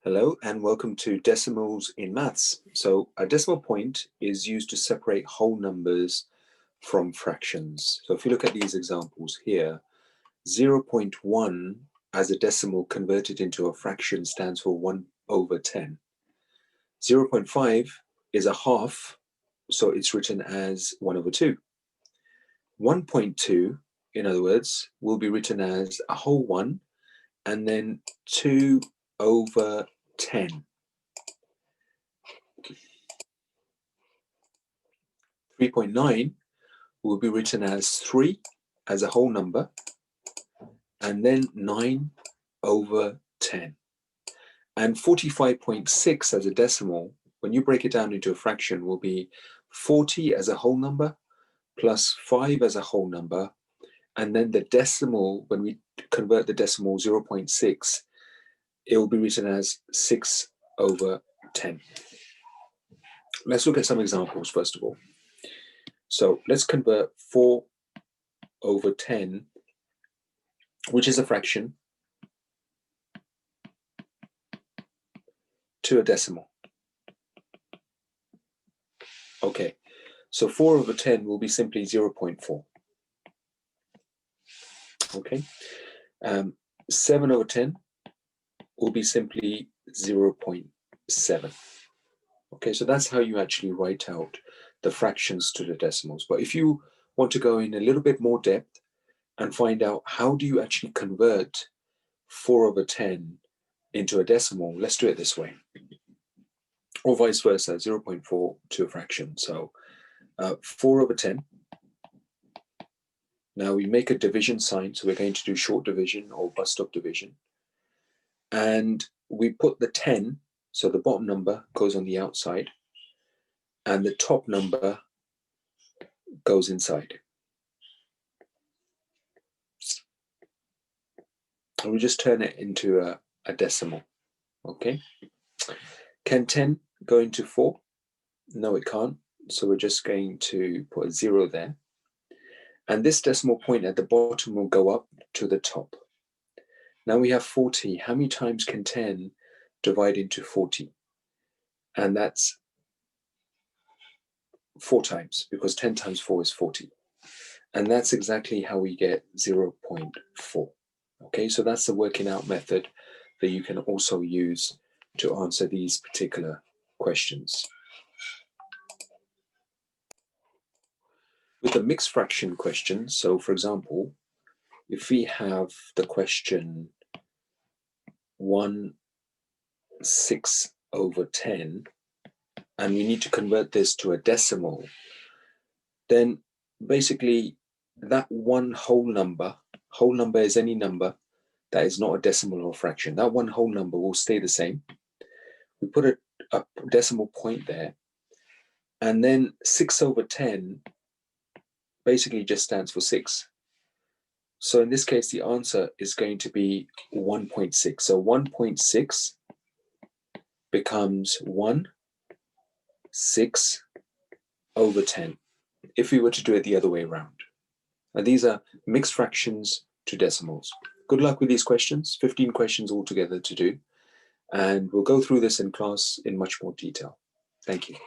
Hello and welcome to Decimals in Maths. So a decimal point is used to separate whole numbers from fractions. So if you look at these examples here, 0.1 as a decimal converted into a fraction stands for 1/10. 0.5 is a half, so it's written as 1/2. 1.2, in other words, will be written as a whole one and then 2/10. 3.9 will be written as 3 as a whole number and then 9/10. And 45.6 as a decimal, when you break it down into a fraction, will be 40 as a whole number plus 5 as a whole number. And then the decimal, when we convert the decimal 0.6, it will be written as 6/10. Let's look at some examples first of all. So let's convert 4/10, which is a fraction, to a decimal. Okay, so 4/10 will be simply 0.4. Okay, 7/10 will be simply 0.7. Okay, so that's how you actually write out the fractions to the decimals. But if you want to go in a little bit more depth and find out how do you actually convert 4/10 into a decimal, let's do it this way. Or vice versa, 0.4 to a fraction. So 4/10. Now we make a division sign, so we're going to do short division or bus stop division. And we put the 10, so the bottom number goes on the outside, and the top number goes inside. And we just turn it into a decimal, okay? Can 10 go into 4? No, it can't. So we're just going to put a 0 there. And this decimal point at the bottom will go up to the top. Now we have 40. How many times can 10 divide into 40? And that's 4 times, because 10 times 4 is 40. And that's exactly how we get 0.4. Okay, so that's the working out method that you can also use to answer these particular questions. With the mixed fraction question, so for example, if we have the question 1/6/10, and we need to convert this to a decimal, then basically that one whole number is any number that is not a decimal or a fraction. That one whole number will stay the same. We put a decimal point there, and then 6/10 basically just stands for 6. So in this case, the answer is going to be 1.6. So 1.6 becomes 1/6/10 if we were to do it the other way around. Now these are mixed fractions to decimals. Good luck with these questions, 15 questions altogether to do. And we'll go through this in class in much more detail. Thank you.